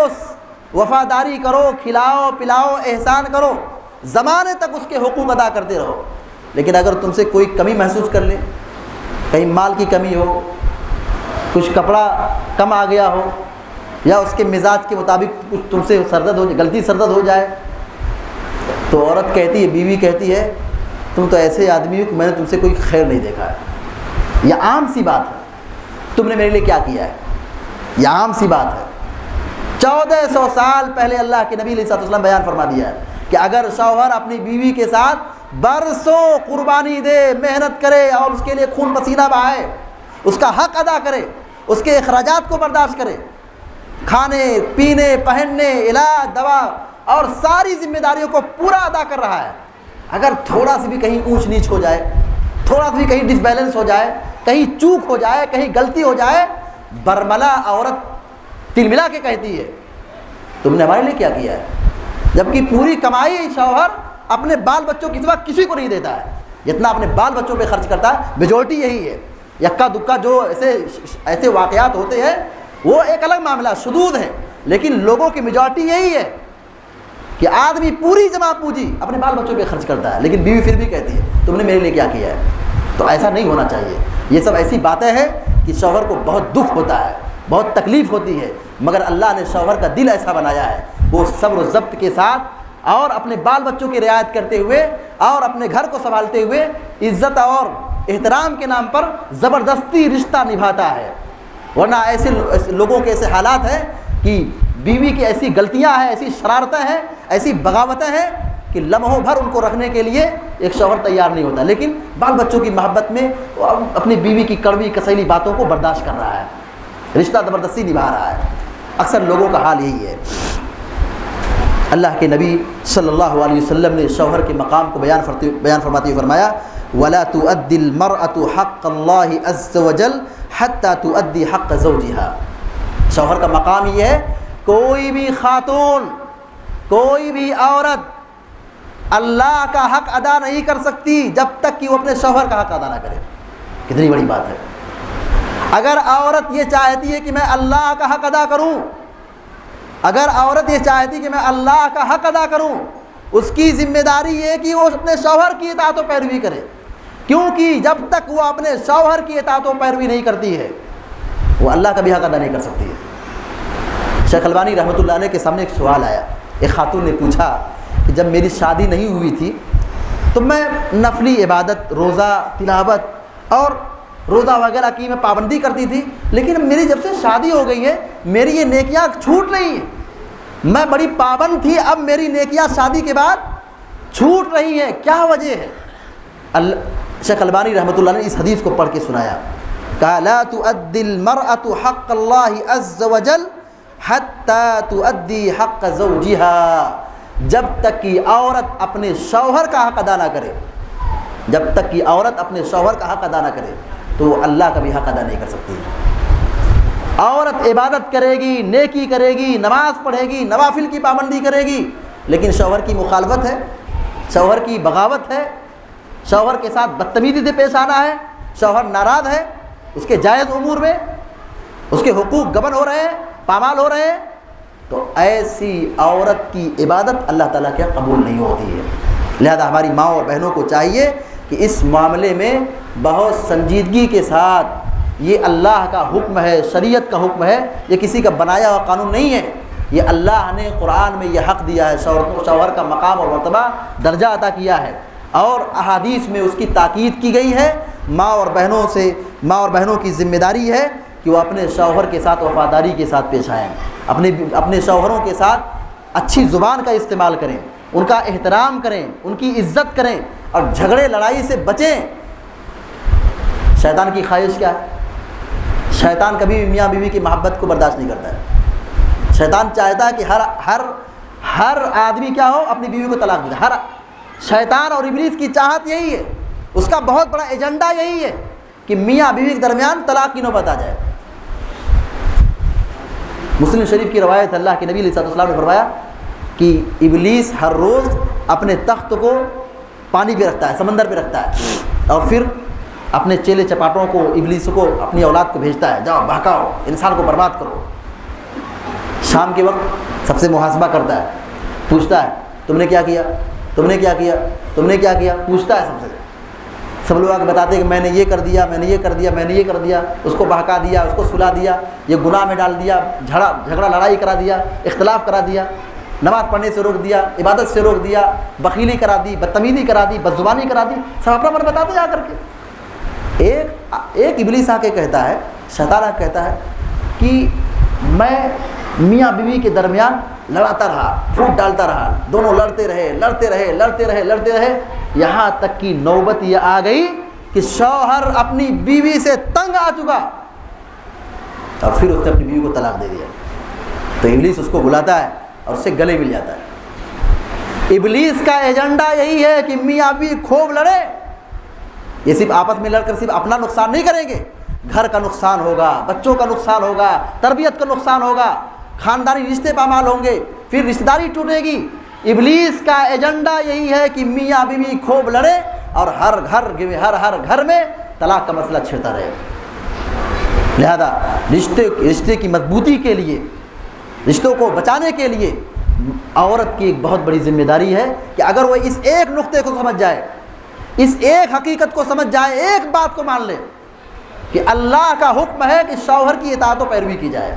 وفاداری کرو، کھلاؤ پلاؤ، احسان کرو، زمانے تک اس کے حقوق ادا کرتے رہو، لیکن اگر تم سے کوئی کمی محسوس کر لے، کہیں مال کی کمی ہو، کچھ کپڑا کم آ گیا ہو، یا اس کے مزاج کے مطابق کچھ تم سے سردرد ہو، غلطی سردرد ہو جائے، تو عورت کہتی ہے، بیوی کہتی ہے تم تو ایسے آدمی ہو کہ میں نے تم سے کوئی خیر نہیں دیکھا ہے. یہ عام سی بات ہے. تم نے میرے لیے کیا کیا ہے؟ یہ عام سی بات ہے. 1400 سال پہلے اللہ کے نبی علیہ الصلوۃ والسلام بیان فرما دیا ہے کہ اگر شوہر اپنی بیوی کے ساتھ برسوں قربانی دے، محنت کرے اور اس کے لیے خون پسینہ بہائے، اس کا حق ادا کرے، اس کے اخراجات کو برداشت کرے، کھانے پینے پہننے علاج دوا اور ساری ذمہ داریوں کو پورا ادا کر رہا ہے، اگر تھوڑا سی بھی کہیں اونچ نیچ ہو جائے، تھوڑا سی بھی کہیں ڈس بیلنس ہو جائے، کہیں چوک ہو جائے، کہیں غلطی ہو جائے، برملا عورت تل ملا کے کہتی ہے تم نے ہمارے لیے کیا کیا ہے؟ جبکہ پوری کمائی شوہر اپنے بال بچوں کے سوا کسی کو نہیں دیتا ہے. جتنا اپنے بال بچوں پہ خرچ کرتا ہے میجورٹی یہی ہے. یکا دکا جو ایسے واقعات ہوتے ہیں وہ ایک الگ معاملہ، شذوذ ہے، لیکن لوگوں کی میجورٹی یہی ہے کہ آدمی پوری جمع پوجی اپنے بال بچوں پہ خرچ کرتا ہے، لیکن بیوی پھر بھی کہتی ہے تم نے میرے لیے کیا کیا ہے. تو ایسا نہیں ہونا چاہیے. یہ سب ایسی باتیں ہیں کہ شوہر کو بہت دکھ ہوتا ہے، بہت تکلیف ہوتی ہے، مگر اللہ نے شوہر کا دل ایسا بنایا ہے وہ صبر و ضبط کے ساتھ اور اپنے بال بچوں کی رعایت کرتے ہوئے اور اپنے گھر کو سنبھالتے ہوئے عزت اور احترام کے نام پر زبردستی رشتہ نبھاتا ہے. ورنہ ایسے لوگوں کے ایسے حالات ہیں کہ بیوی کی ایسی غلطیاں ہیں، ایسی شرارتیں ہیں، ایسی بغاوتیں ہیں کہ لمحوں بھر ان کو رکھنے کے لیے ایک شوہر تیار نہیں ہوتا، لیکن بال بچوں کی محبت میں وہ اپنی بیوی کی کڑوی کسیلی باتوں کو برداشت کر رہا ہے، رشتہ زبردستی نبھا رہا ہے. اکثر لوگوں کا حال یہی ہے. اللہ کے نبی صلی اللہ علیہ وسلم نے شوہر کے مقام کو بیان فرماتے ہوئے فرمایا وَلَا تُؤَدِّي الْمَرْأَةُ حَقَّ اللَّهِ عَزَّ وَجَلَّ حَتَّى تُؤَدِّي حَقَّ زَوْجِهَا. شوہر کا مقام یہ ہے کوئی بھی خاتون، کوئی بھی عورت اللہ کا حق ادا نہیں کر سکتی جب تک کہ وہ اپنے شوہر کا حق ادا نہ کرے. کتنی بڑی بات ہے. اگر عورت یہ چاہتی ہے کہ میں اللہ کا حق ادا کروں، اگر عورت یہ چاہتی ہے کہ میں اللہ کا حق ادا کروں، اس کی ذمہ داری یہ ہے کہ وہ اپنے شوہر کی اطاعت و پیروی کرے، کیونکہ جب تک وہ اپنے شوہر کی اطاعت و پیروی نہیں کرتی ہے وہ اللہ کا بھی حق ادا نہیں کر سکتی ہے. شیخ البانی رحمۃ اللہ علیہ کے سامنے ایک سوال آیا. ایک خاتون نے پوچھا کہ جب میری شادی نہیں ہوئی تھی تو میں نفلی عبادت، روزہ، تلاوت اور روزہ وغیرہ کی میں پابندی کرتی تھی، لیکن میری جب سے شادی ہو گئی ہے میری یہ نیکیاں چھوٹ رہی ہیں. میں بڑی پابند تھی، اب میری نیکیاں شادی کے بعد چھوٹ رہی ہیں، کیا وجہ ہے؟ شیخ البانی رحمۃ اللہ نے اس حدیث کو پڑھ کے سنایا. کہا لا تؤدی المرأة حق اللہ عز وجل حتی تؤدی حق زوجها. جب تک کہ عورت اپنے شوہر کا حق ادا نہ کرے، جب تک کہ عورت اپنے شوہر کا حق ادا نہ کرے تو وہ اللہ کا بھی حق ادا نہیں کر سکتی. عورت عبادت کرے گی، نیکی کرے گی، نماز پڑھے گی، نوافل کی پابندی کرے گی، لیکن شوہر کی مخالفت ہے، شوہر کی بغاوت ہے، شوہر کے ساتھ بدتمیزی سے پیش آنا ہے، شوہر ناراض ہے، اس کے جائز امور میں اس کے حقوق گبن ہو رہے ہیں، پامال ہو رہے ہیں، تو ایسی عورت کی عبادت اللہ تعالیٰ کے قبول نہیں ہوتی ہے. لہذا ہماری ماں اور بہنوں کو چاہیے کہ اس معاملے میں بہت سنجیدگی کے ساتھ، یہ اللہ کا حکم ہے، شریعت کا حکم ہے، یہ کسی کا بنایا ہوا قانون نہیں ہے، یہ اللہ نے قرآن میں یہ حق دیا ہے، شوہر کا مقام اور مرتبہ درجہ عطا کیا ہے، اور احادیث میں اس کی تاکید کی گئی ہے. ماں اور بہنوں کی ذمہ داری ہے کہ وہ اپنے شوہر کے ساتھ وفاداری کے ساتھ پیش آئیں، اپنے شوہروں کے ساتھ اچھی زبان کا استعمال کریں، ان کا احترام کریں، ان کی عزت کریں اور جھگڑے لڑائی سے بچیں۔ شیطان کی خواہش کیا ہے؟ شیطان کبھی بھی میاں بیوی کی محبت کو برداشت نہیں کرتا ہے۔ شیطان چاہتا ہے کہ ہر آدمی کیا ہو، اپنی بیوی کو طلاق دے۔ شیطان اور ابلیس کی چاہت یہی ہے، اس کا بہت بڑا ایجنڈا یہی ہے کہ میاں بیوی کے درمیان طلاق کی نوبت آ جائے۔ مسلم شریف کی روایت، اللہ کے نبی علیہ السلام نے فرمایا کہ ابلیس ہر روز اپنے تخت کو پانی پہ رکھتا ہے، سمندر پہ رکھتا ہے، اور پھر اپنے چیلے چپاٹوں کو، ابلیس کو، اپنی اولاد کو بھیجتا ہے، جاؤ بہکاؤ، انسان کو برباد کرو۔ شام کے وقت سب سے محاسبہ کرتا ہے، پوچھتا ہے تم نے کیا کیا، تم نے کیا کیا، تم نے کیا کیا، پوچھتا ہے سب سے۔ سب لوگ آگے بتاتے ہیں کہ میں نے یہ کر دیا، میں نے یہ کر دیا، میں نے یہ کر دیا، اس کو بہکا دیا، اس کو سلا دیا، یہ گناہ میں ڈال دیا، جھگڑا لڑائی کرا دیا، اختلاف کرا دیا، نماز پڑھنے سے روک دیا، عبادت سے روک دیا، بخیلی کرا دی، بدتمیزی کرا دی، بدزبانی کرا دی، سب اپنا من بتاتے جا کر کے۔ ایک ابلیس آ کے کہتا ہے، شیطان آ کے کہتا ہے کہ میں میاں بیوی کے درمیان لڑاتا رہا، پھوٹ ڈالتا رہا، دونوں لڑتے رہے، یہاں تک کہ نوبت یہ آ گئی کہ شوہر اپنی بیوی سے تنگ آ چکا، اور پھر اس نے اپنی بیوی کو طلاق دے دیا۔ تو ابلیس اس کو بلاتا ہے اور اس سے گلے مل جاتا ہے۔ ابلیس کا ایجنڈا یہی ہے کہ میاں بیوی خوب لڑے، یہ صرف آپس میں لڑ کر صرف اپنا نقصان نہیں کریں گے، گھر کا نقصان ہوگا، بچوں کا نقصان ہوگا، تربیت کا نقصان ہوگا، خاندانی رشتے پامال ہوں گے، پھر رشتہ داری ٹوٹے گی۔ ابلیس کا ایجنڈا یہی ہے کہ میاں بیوی خوب لڑے اور ہر گھر میں طلاق کا مسئلہ چھڑتا رہے۔ لہذا رشتے کی مضبوطی کے لیے، رشتوں کو بچانے کے لیے عورت کی ایک بہت بڑی ذمہ داری ہے کہ اگر وہ اس ایک نقطے کو سمجھ جائے، اس ایک حقیقت کو سمجھ جائے، ایک بات کو مان لے کہ اللہ کا حکم ہے کہ شوہر کی اطاعت و پیروی کی جائے،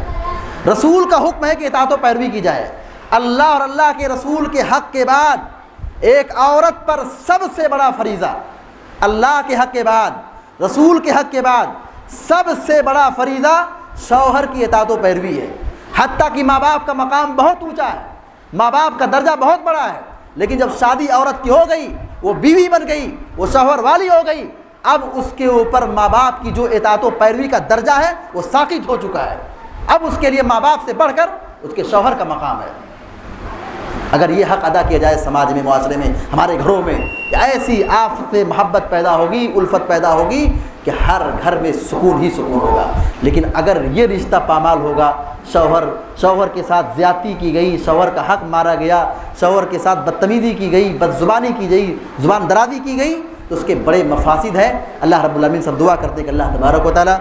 رسول کا حکم ہے کہ اطاعت و پیروی کی جائے، اللہ اور اللہ کے رسول کے حق کے بعد ایک عورت پر سب سے بڑا فریضہ، اللہ کے حق کے بعد، رسول کے حق کے بعد سب سے بڑا فریضہ شوہر کی اطاعت و پیروی ہے۔ حتیٰ کہ ماں باپ کا مقام بہت اونچا ہے، ماں باپ کا درجہ بہت بڑا ہے، لیکن جب شادی عورت کی ہو گئی، وہ بیوی بن گئی، وہ شوہر والی ہو گئی، اب اس کے اوپر ماں باپ کی جو اطاعت و پیروی کا درجہ ہے وہ ساقط ہو چکا ہے۔ اب اس کے لیے ماں باپ سے بڑھ کر اس کے شوہر کا مقام ہے۔ اگر یہ حق ادا کیا جائے سماج میں، معاشرے میں، ہمارے گھروں میں، ایسی آفت محبت پیدا ہوگی، الفت پیدا ہوگی کہ ہر گھر میں سکون ہی سکون ہوگا۔ لیکن اگر یہ رشتہ پامال ہوگا، شوہر کے ساتھ زیادتی کی گئی، شوہر کا حق مارا گیا، شوہر کے ساتھ بدتمیزی کی گئی، بدزبانی کی گئی، زبان درازی کی گئی، تو اس کے بڑے مفاسد ہیں۔ اللہ رب العالمین سے دعا کرتے ہیں کہ اللہ تبارک و تعالی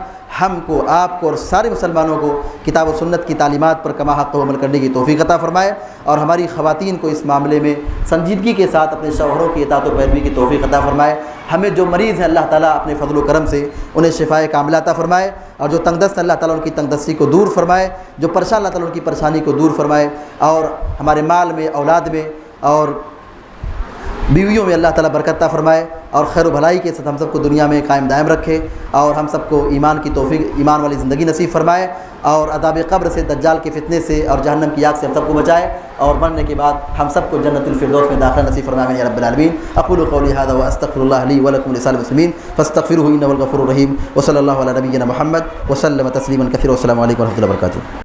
ہم کو، آپ کو اور سارے مسلمانوں کو کتاب و سنت کی تعلیمات پر کما حق عمل کرنے کی توفیق عطا فرمائے، اور ہماری خواتین کو اس معاملے میں سنجیدگی کے ساتھ اپنے شوہروں کی اطاعت و پیروی کی توفیق عطا فرمائے۔ ہمیں جو مریض ہیں اللہ تعالیٰ اپنے فضل و کرم سے انہیں شفائے کاملہ عطا فرمائے، اور جو تنگ دست اللہ تعالیٰ ان کی تنگ دستی کو دور فرمائے، جو پریشان اللہ تعالیٰ ان کی پریشانی کو دور فرمائے، اور ہمارے مال میں، اولاد میں اور بیویوں میں اللہ تعالیٰ برکت عطا فرمائے، اور خیر و بھلائی کے ساتھ ہم سب کو دنیا میں قائم دائم رکھے، اور ہم سب کو ایمان کی توفیق، ایمان والی زندگی نصیب فرمائے، اور عذاب قبر سے، دجال کے فتنے سے اور جہنم کی آگ سے ہم سب کو بچائے، اور مرنے کے بعد ہم سب کو جنت الفردوس میں داخلہ نصیب فرمائے یا رب العالمین۔ اقول قولی ھذا واستغفر اللہ لی ولکم ولسائر المسلمین فاستغفروہ انہ هو الغفور الرحیم، وصلی اللہ علی نبینا محمد وسلم تسلیما کثیرا، والسلام علیکم ورحمۃ اللہ وبرکاتہ۔